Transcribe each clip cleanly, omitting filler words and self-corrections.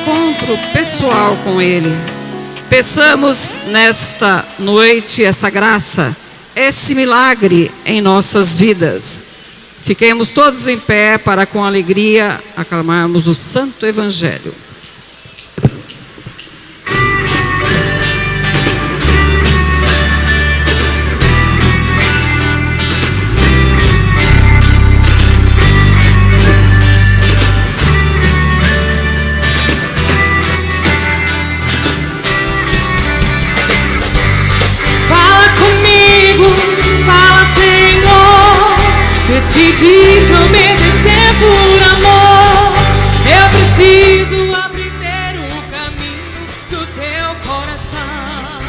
encontro pessoal com Ele. Peçamos nesta noite essa graça, esse milagre em nossas vidas. Fiquemos todos em pé para com alegria aclamarmos o Santo Evangelho. Decidi te obedecer por amor. Eu preciso aprender o caminho do teu coração.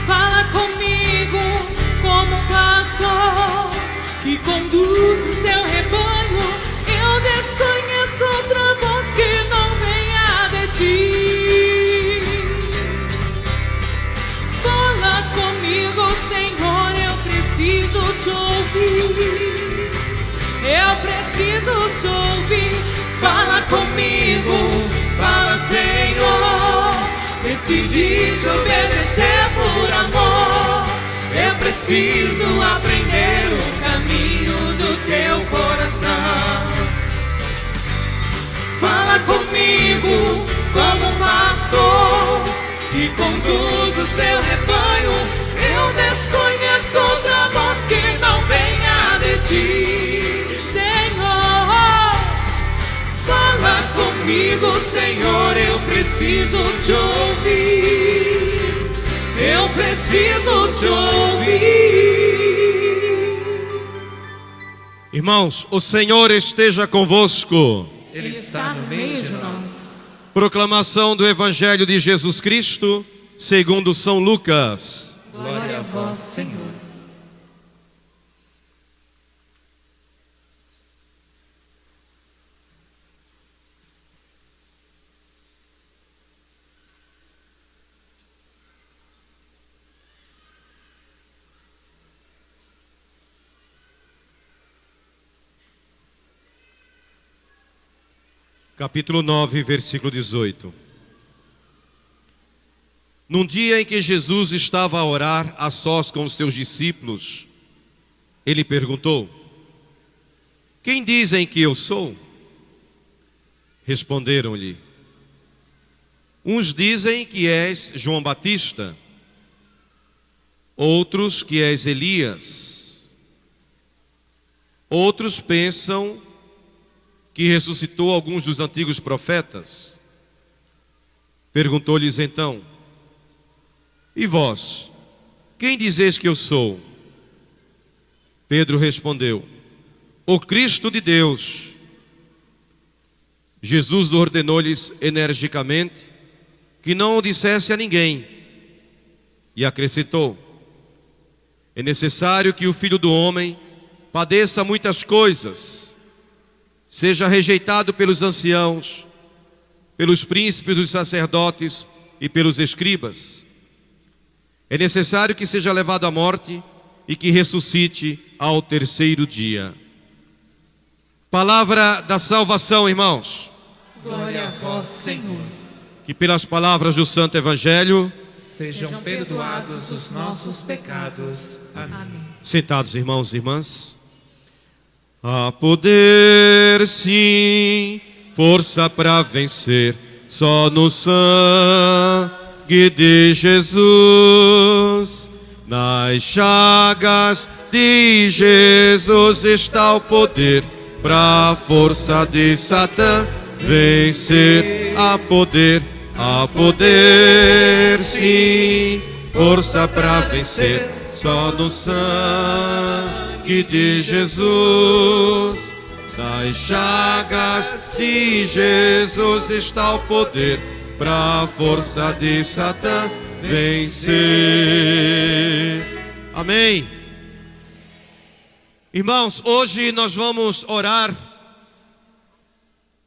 Fala comigo como um pastor que conduz o seu rebanho. Eu desconheço outra voz que não venha de ti. Fala comigo, Senhor, eu preciso te ouvir. Eu preciso te ouvir. Fala comigo, fala, Senhor. Decidi te obedecer por amor. Eu preciso aprender o caminho do teu coração. Fala comigo como um pastor que conduz o seu rebanho. Eu desconheço outra voz que não venha de ti, Senhor. Fala comigo, Senhor, eu preciso te ouvir. Eu preciso te ouvir. Irmãos, o Senhor esteja convosco. Ele está no meio de nós. Proclamação do Evangelho de Jesus Cristo, segundo São Lucas. Glória a vós, Senhor. Capítulo 9, versículo 18. Num dia em que Jesus estava a orar a sós com os seus discípulos, ele perguntou: quem dizem que eu sou? Responderam-lhe: uns dizem que és João Batista, outros que és Elias, outros pensam que ressuscitou alguns dos antigos profetas. Perguntou-lhes então: e vós, quem dizeis que eu sou? Pedro respondeu: o Cristo de Deus. Jesus ordenou-lhes energicamente que não o dissesse a ninguém, e acrescentou: é necessário que o Filho do Homem padeça muitas coisas, seja rejeitado pelos anciãos, pelos príncipes dos sacerdotes e pelos escribas. É necessário que seja levado à morte e que ressuscite ao terceiro dia. Palavra da salvação, irmãos. Glória a vós, Senhor. Que pelas palavras do Santo Evangelho sejam perdoados os nossos pecados. Amém. Sentados, irmãos e irmãs. Há poder, sim, força para vencer, só no sangue de Jesus. Nas chagas de Jesus está o poder para a força de Satã vencer. Há poder, sim, força para vencer, só no sangue de Jesus. Nas chagas de Jesus está o poder para a força de Satã vencer. Amém. Irmãos, hoje nós vamos orar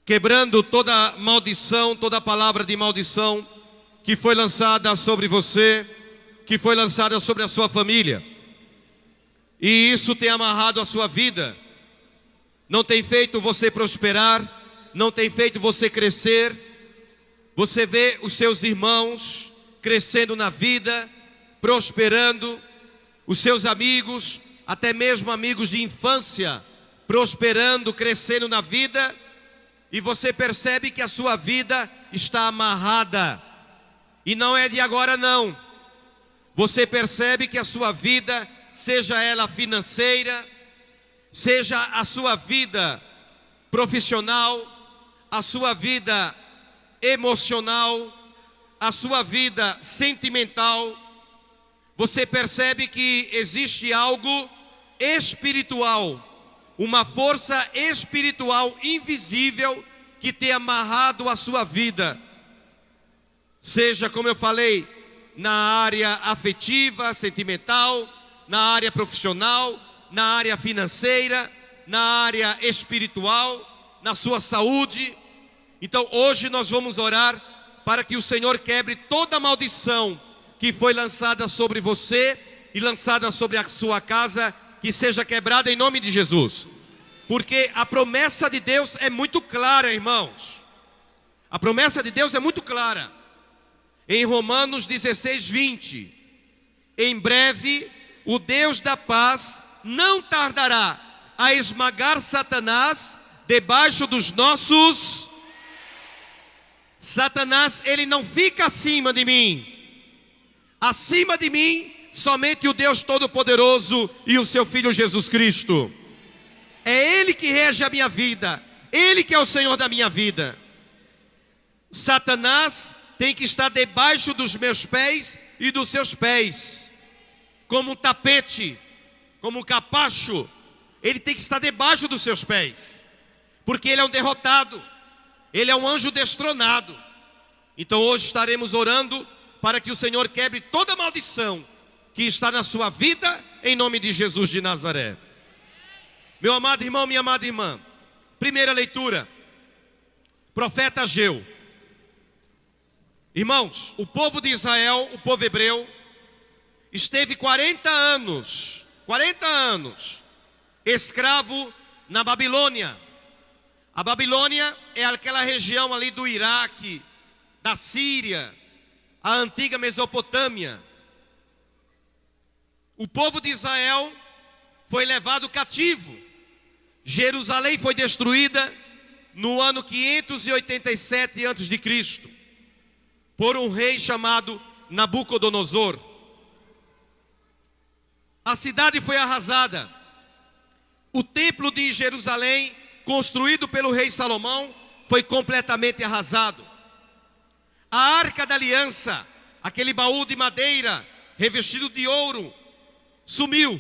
quebrando toda maldição, toda palavra de maldição que foi lançada sobre você, que foi lançada sobre a sua família. E isso tem amarrado a sua vida, não tem feito você prosperar, não tem feito você crescer. Você vê os seus irmãos crescendo na vida, prosperando, os seus amigos, até mesmo amigos de infância, prosperando, crescendo na vida, e você percebe que a sua vida está amarrada, e não é de agora não. Você percebe que a sua vida, seja ela financeira, seja a sua vida profissional, a sua vida emocional, a sua vida sentimental, você percebe que existe algo espiritual, uma força espiritual invisível que tem amarrado a sua vida. Seja, como eu falei, na área afetiva, sentimental, na área profissional, na área financeira, na área espiritual, na sua saúde. Então hoje nós vamos orar para que o Senhor quebre toda maldição que foi lançada sobre você e lançada sobre a sua casa, que seja quebrada em nome de Jesus. Porque a promessa de Deus é muito clara, irmãos. A promessa de Deus é muito clara. Em Romanos 16:20, em breve o Deus da paz não tardará a esmagar Satanás debaixo dos nossos. Satanás, ele não fica acima de mim. Acima de mim, somente o Deus Todo-Poderoso e o seu Filho Jesus Cristo. É Ele que rege a minha vida, Ele que é o Senhor da minha vida. Satanás tem que estar debaixo dos meus pés e dos seus pés, como um tapete, como um capacho. Ele tem que estar debaixo dos seus pés, porque ele é um derrotado, ele é um anjo destronado. Então hoje estaremos orando para que o Senhor quebre toda maldição que está na sua vida, em nome de Jesus de Nazaré. Meu amado irmão, minha amada irmã, primeira leitura, profeta Ageu. Irmãos, o povo de Israel, o povo hebreu, esteve 40 anos escravo na Babilônia. A Babilônia é aquela região ali do Iraque, da Síria, a antiga Mesopotâmia. O povo de Israel foi levado cativo. Jerusalém foi destruída no ano 587 a.C. por um rei chamado Nabucodonosor. A cidade foi arrasada. O templo de Jerusalém, construído pelo rei Salomão, foi completamente arrasado. A Arca da Aliança, aquele baú de madeira revestido de ouro, sumiu.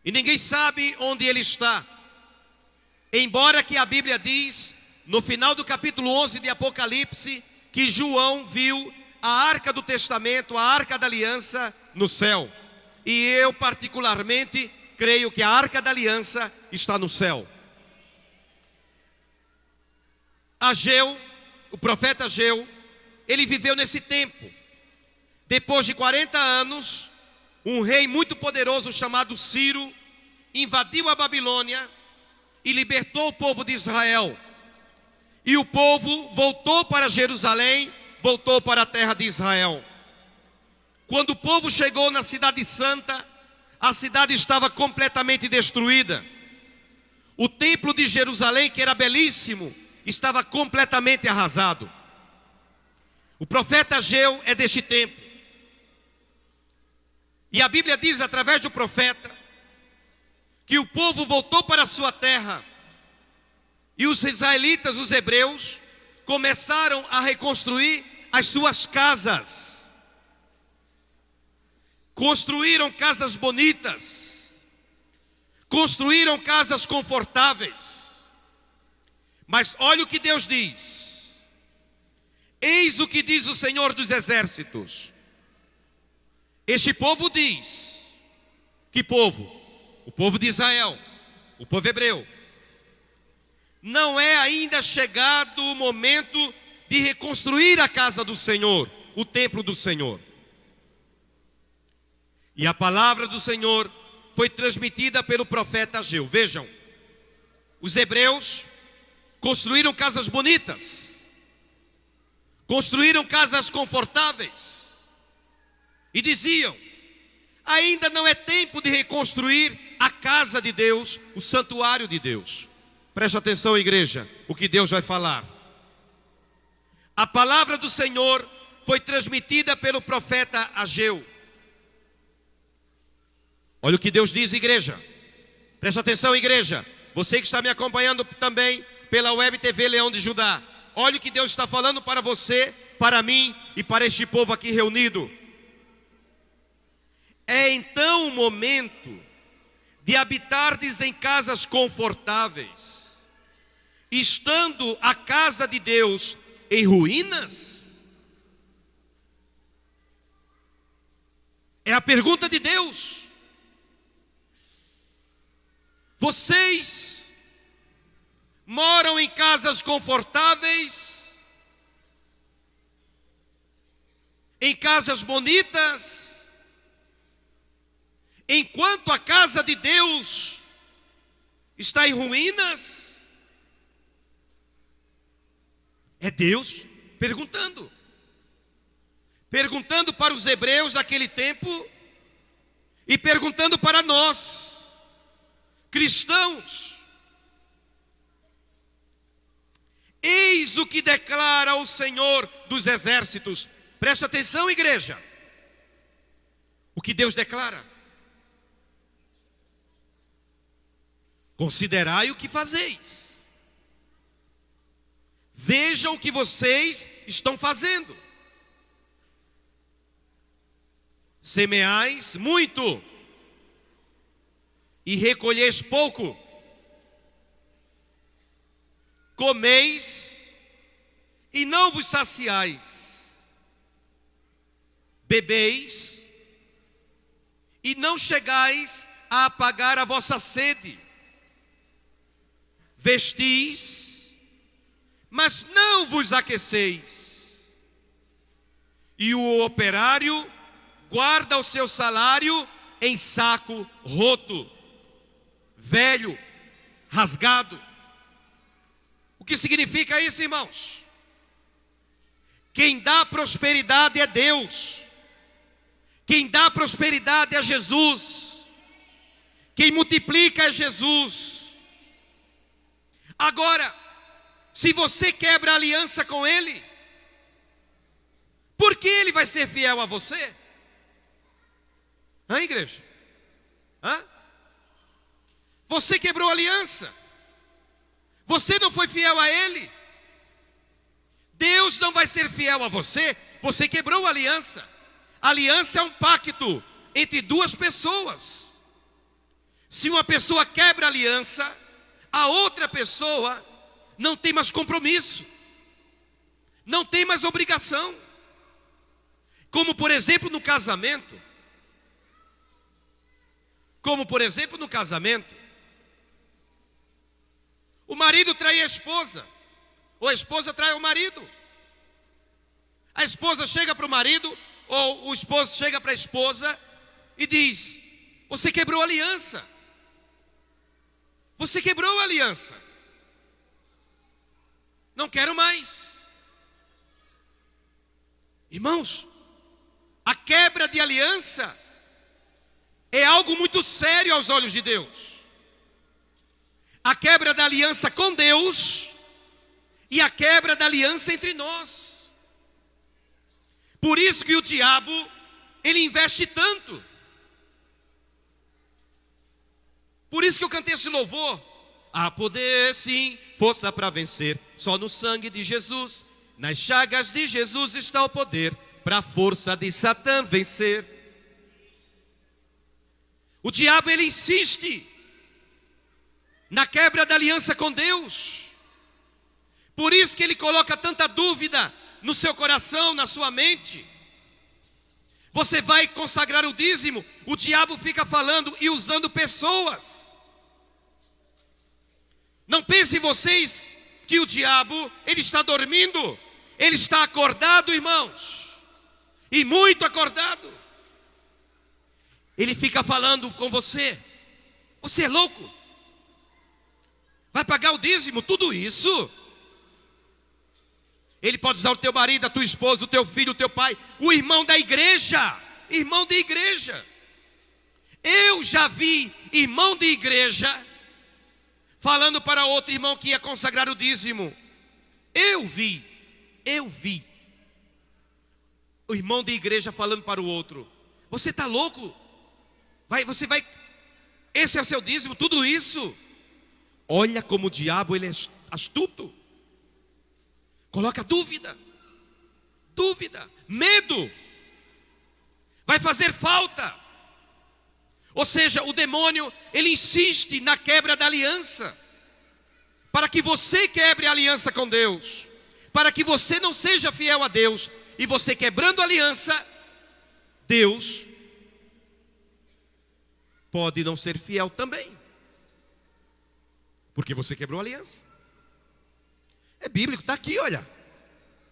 E ninguém sabe onde ele está. Embora que a Bíblia diz, no final do capítulo 11 de Apocalipse, que João viu a Arca do Testamento, a Arca da Aliança no céu. E eu particularmente creio que a Arca da Aliança está no céu. Ageu, o profeta Ageu, ele viveu nesse tempo. Depois de 40 anos, um rei muito poderoso chamado Ciro invadiu a Babilônia e libertou o povo de Israel. E o povo voltou para Jerusalém, voltou para a terra de Israel. Quando o povo chegou na cidade santa, a cidade estava completamente destruída. O templo de Jerusalém, que era belíssimo, estava completamente arrasado. O profeta Ageu é deste tempo. E a Bíblia diz através do profeta que o povo voltou para a sua terra. E os israelitas, os hebreus, começaram a reconstruir as suas casas. Construíram casas bonitas. Construíram casas confortáveis. Mas olha o que Deus diz. Eis o que diz o Senhor dos Exércitos. Este povo diz. Que povo? O povo de Israel, o povo hebreu. Não é ainda chegado o momento de reconstruir a casa do Senhor, o templo do Senhor. E a palavra do Senhor foi transmitida pelo profeta Ageu. Vejam, os hebreus construíram casas bonitas, construíram casas confortáveis e diziam: ainda não é tempo de reconstruir a casa de Deus, o santuário de Deus. Preste atenção, igreja, o que Deus vai falar. A palavra do Senhor foi transmitida pelo profeta Ageu. Olha o que Deus diz, igreja. Preste atenção, igreja. Você que está me acompanhando também pela Web TV Leão de Judá. Olha o que Deus está falando para você, para mim e para este povo aqui reunido. É então o momento de habitardes em casas confortáveis, estando a casa de Deus em ruínas? É a pergunta de Deus. Vocês moram em casas confortáveis, em casas bonitas, enquanto a casa de Deus está em ruínas? É Deus perguntando para os hebreus daquele tempo e perguntando para nós, cristãos. Eis o que declara o Senhor dos exércitos. Presta atenção, igreja. O que Deus declara: considerai o que fazeis. Vejam o que vocês estão fazendo. Semeais muito e recolheis pouco. Comeis e não vos saciais. Bebeis e não chegais a apagar a vossa sede. Vestis, mas não vos aqueceis. E o operário guarda o seu salário em saco roto, velho, rasgado. O que significa isso, irmãos? Quem dá prosperidade é Deus. Quem dá prosperidade é Jesus. Quem multiplica é Jesus. Agora, se você quebra a aliança com Ele, por que Ele vai ser fiel a você? Hã, igreja? Hã? Você quebrou a aliança. Você não foi fiel a Ele. Deus não vai ser fiel a você. Você quebrou a aliança. A aliança é um pacto entre duas pessoas. Se uma pessoa quebra a aliança, a outra pessoa não tem mais compromisso, não tem mais obrigação. Como por exemplo no casamento. O marido trai a esposa, ou a esposa trai o marido. A esposa chega para o marido, ou o esposo chega para a esposa e diz: você quebrou a aliança. Você quebrou a aliança. Não quero mais. Irmãos, a quebra de aliança é algo muito sério aos olhos de Deus. A quebra da aliança com Deus e a quebra da aliança entre nós. Por isso que o diabo, ele investe tanto. Por isso que eu cantei esse louvor. Há poder, sim, força para vencer, só no sangue de Jesus. Nas chagas de Jesus está o poder para a força de Satã vencer. O diabo, ele insiste na quebra da aliança com Deus. Por isso que ele coloca tanta dúvida no seu coração, na sua mente. Você vai consagrar o dízimo, o diabo fica falando e usando pessoas. Não pensem vocês que o diabo, ele está dormindo. Ele está acordado, irmãos, e muito acordado. Ele fica falando com você: você é louco, Vai pagar o dízimo, tudo isso. Ele pode usar o teu marido, a tua esposa, o teu filho, o teu pai, o irmão da igreja. Irmão de igreja. Eu já vi irmão de igreja falando para outro irmão que ia consagrar o dízimo. Eu vi. O irmão de igreja falando para o outro: você está louco? Você vai... Esse é o seu dízimo, tudo isso? Olha como o diabo, ele é astuto. Coloca dúvida, medo. Vai fazer falta. Ou seja, o demônio, ele insiste na quebra da aliança, para que você quebre a aliança com Deus, para que você não seja fiel a Deus. E você quebrando a aliança, Deus pode não ser fiel também, porque você quebrou a aliança. É bíblico, está aqui, olha.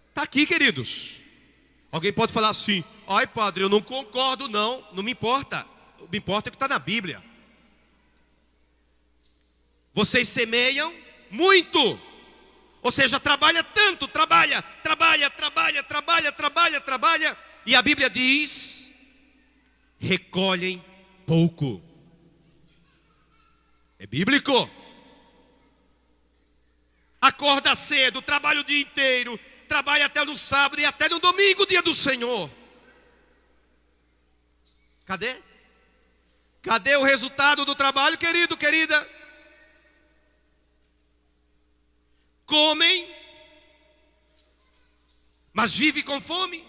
Está aqui, queridos. Alguém pode falar assim: ai, padre, eu não concordo. Não me importa. O que me importa é o que está na Bíblia. Vocês semeiam muito, ou seja, trabalha tanto, trabalha, e a Bíblia diz: recolhem pouco. É bíblico. Acorda cedo, trabalha o dia inteiro, trabalha até no sábado e até no domingo, dia do Senhor. Cadê? Cadê o resultado do trabalho, querido, querida? Comem, mas vive com fome.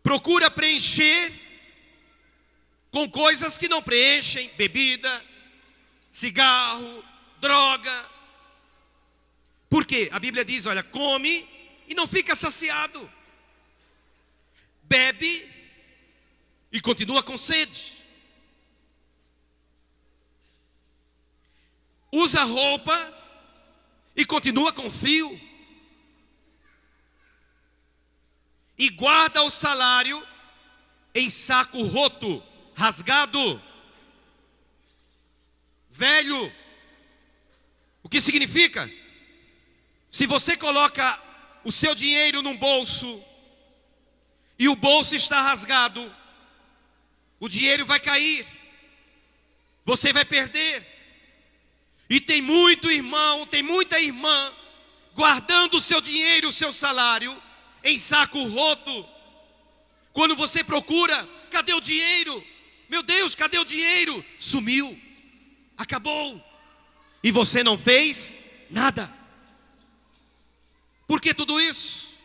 Procura preencher com coisas que não preenchem: bebida, cigarro, droga. Por quê? A Bíblia diz: olha, come e não fica saciado, bebe e continua com sede, usa roupa e continua com frio, e guarda o salário em saco roto, rasgado, velho. O que significa? Se você coloca o seu dinheiro num bolso e o bolso está rasgado, o dinheiro vai cair, você vai perder. E tem muito irmão, tem muita irmã guardando o seu dinheiro, o seu salário em saco roto. Quando você procura, cadê o dinheiro? Meu Deus, cadê o dinheiro? Sumiu, acabou. E você não fez nada. Por que tudo isso?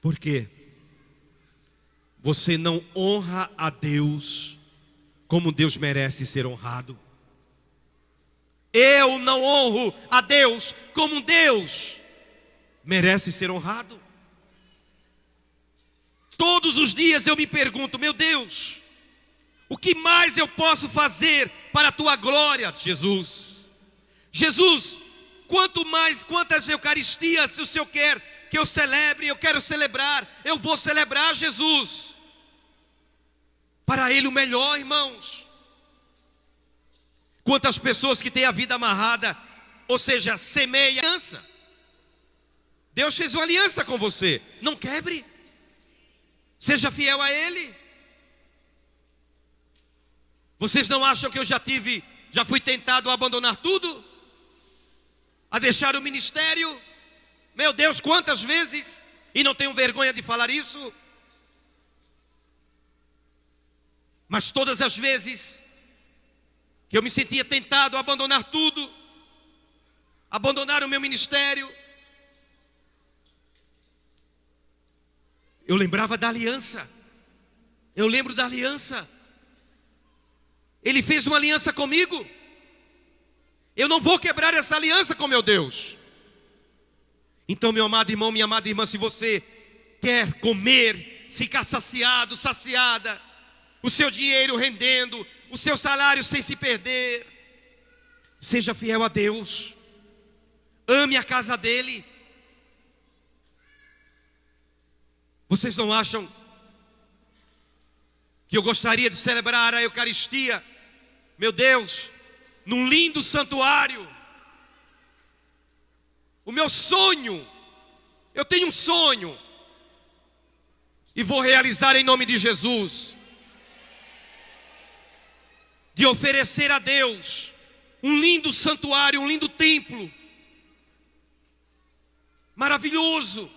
Porque você não honra a Deus como Deus merece ser honrado. Eu não honro a Deus como Deus merece ser honrado. Todos os dias eu me pergunto: meu Deus, o que mais eu posso fazer para a tua glória, Jesus? Jesus, quantas eucaristias o Senhor quer que eu celebre? Eu quero celebrar, eu vou celebrar, Jesus. Para Ele o melhor, irmãos. Quantas pessoas que têm a vida amarrada, ou seja, semeia aliança. Deus fez uma aliança com você, não quebre. Seja fiel a Ele. Vocês não acham que eu já fui tentado a abandonar tudo? A deixar o ministério? Meu Deus, quantas vezes? E não tenho vergonha de falar isso. Mas todas as vezes que eu me sentia tentado a abandonar tudo, abandonar o meu ministério, eu lembrava da aliança. Eu lembro da aliança. Ele fez uma aliança comigo. Eu não vou quebrar essa aliança com meu Deus. Então, meu amado irmão, minha amada irmã, se você quer comer, ficar saciado, saciada, o seu dinheiro rendendo, o seu salário sem se perder, seja fiel a Deus. Ame a casa dele. Vocês não acham que eu gostaria de celebrar a Eucaristia meu Deus, num lindo santuário. O meu sonho, eu tenho um sonho e vou realizar em nome de Jesus, de oferecer a Deus um lindo santuário, um lindo templo, maravilhoso,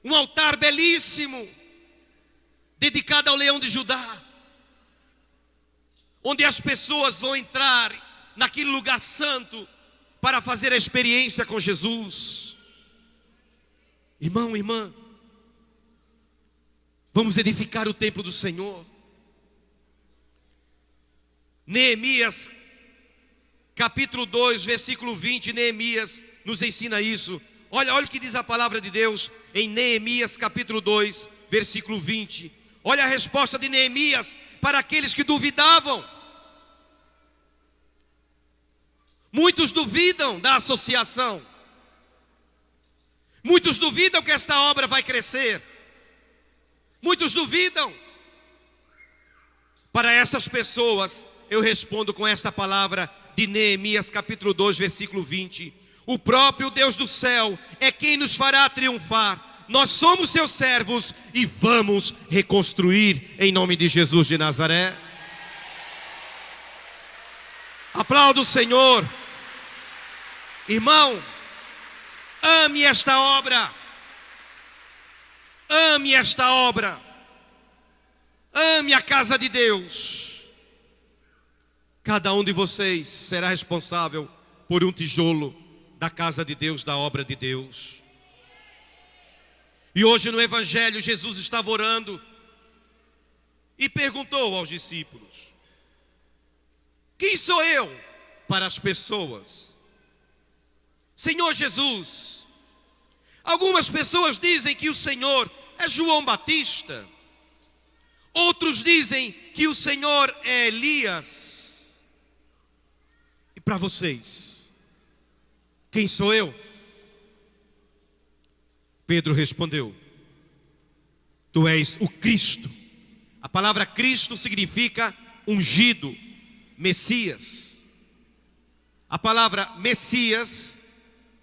um altar belíssimo, dedicado ao Leão de Judá, onde as pessoas vão entrar naquele lugar santo para fazer a experiência com Jesus. Irmão, irmã, vamos edificar o templo do Senhor. Neemias, capítulo 2, versículo 20, Neemias nos ensina isso. Olha o que diz a palavra de Deus em Neemias, capítulo 2, versículo 20. Olha a resposta de Neemias para aqueles que duvidavam. Muitos duvidam da associação. Muitos duvidam que esta obra vai crescer. Muitos duvidam. Para essas pessoas, eu respondo com esta palavra de Neemias, capítulo 2, versículo 20. O próprio Deus do céu é quem nos fará triunfar. Nós somos seus servos e vamos reconstruir em nome de Jesus de Nazaré. Aplauda o Senhor. Irmão, ame esta obra. Ame esta obra. Ame a casa de Deus. Cada um de vocês será responsável por um tijolo da casa de Deus, da obra de Deus. E hoje no Evangelho, Jesus estava orando e perguntou aos discípulos: quem sou eu para as pessoas? Senhor Jesus, algumas pessoas dizem que o Senhor é João Batista. Outros dizem que o Senhor é Elias. E para vocês, quem sou eu? Pedro respondeu: tu és o Cristo. A palavra Cristo significa ungido, Messias. A palavra Messias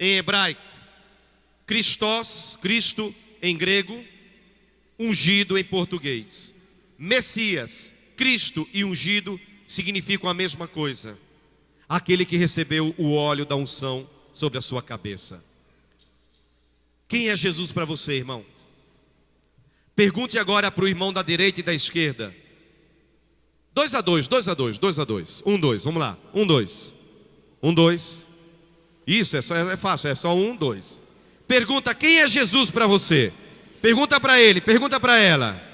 em hebraico, Christos, Cristo em grego, ungido em português. Messias, Cristo e ungido significam a mesma coisa. Aquele que recebeu o óleo da unção sobre a sua cabeça. Quem é Jesus para você, irmão? Pergunte agora para o irmão da direita e da esquerda. 2 a 2, 2 a 2, 2 a 2. 1, 2, vamos lá. 1, 2. 1, 2. Isso, é fácil, é só 1, 2. Pergunta, quem é Jesus para você? Pergunta para ele, pergunta para ela.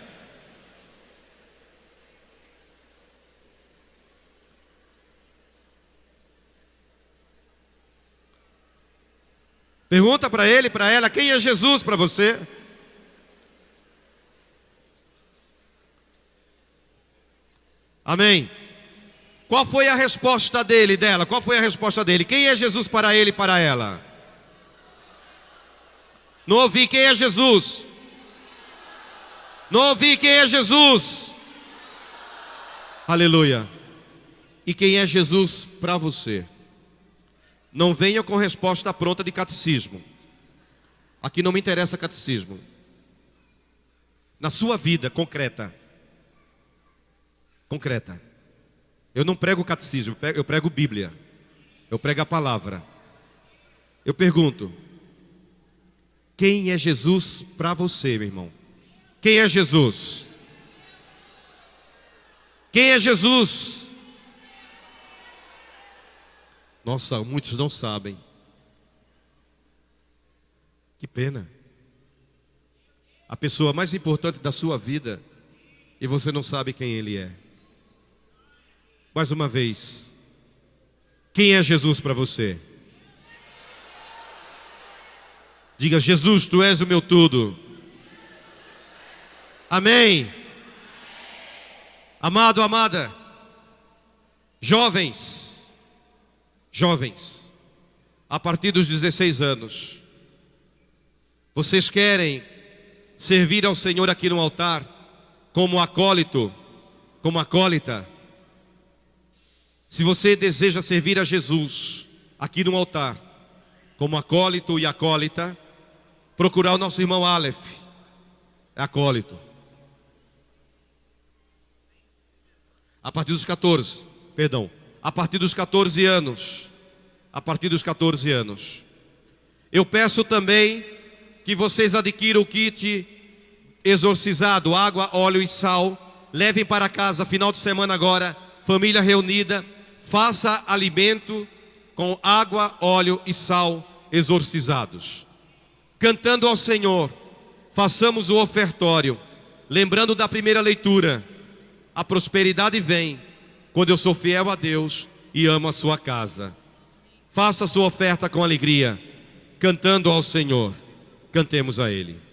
Pergunta para ele, para ela, quem é Jesus para você? Amém. Qual foi a resposta dele, dela? Qual foi a resposta dele? Quem é Jesus para ele e para ela? Não ouvi, quem é Jesus? Não ouvi, quem é Jesus? Aleluia. E quem é Jesus para você? Não venha com resposta pronta de catecismo. Aqui não me interessa catecismo. Na sua vida concreta. Concreta. Eu não prego catecismo, eu prego Bíblia. Eu prego a palavra. Eu pergunto: quem é Jesus para você, meu irmão? Quem é Jesus? Quem é Jesus? Nossa, muitos não sabem. Que pena. A pessoa mais importante da sua vida e você não sabe quem ele é. Mais uma vez, quem é Jesus para você? Diga: Jesus, tu és o meu tudo. Amém. Amado, amada, jovens, a partir dos 16 anos, vocês querem servir ao Senhor aqui no altar como acólito, como acólita? Se você deseja servir a Jesus aqui no altar, como acólito e acólita, procurar o nosso irmão Aleph, é acólito. A partir dos 14 anos. A partir dos 14 anos. Eu peço também que vocês adquiram o kit exorcizado, água, óleo e sal. Levem para casa, final de semana agora, família reunida. Faça alimento com água, óleo e sal exorcizados. Cantando ao Senhor, façamos o ofertório, lembrando da primeira leitura. A prosperidade vem quando eu sou fiel a Deus e amo a sua casa. Faça a sua oferta com alegria, cantando ao Senhor. Cantemos a Ele.